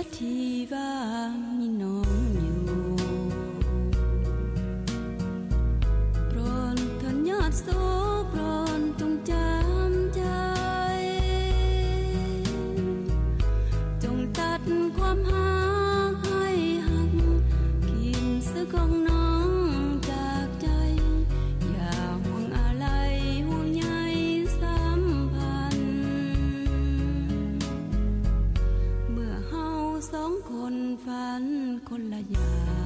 ยที่ว่ามีน้องอยู่โปรดเถิดญาติโสโปรดจงจำใจจงตัดความหาให้หักกินซื้อของน้องจากใจอย่าห่วงอะไรห่วงใยสัมพันธ์เมื่อเฮาสองคนฝันคนละอย่าง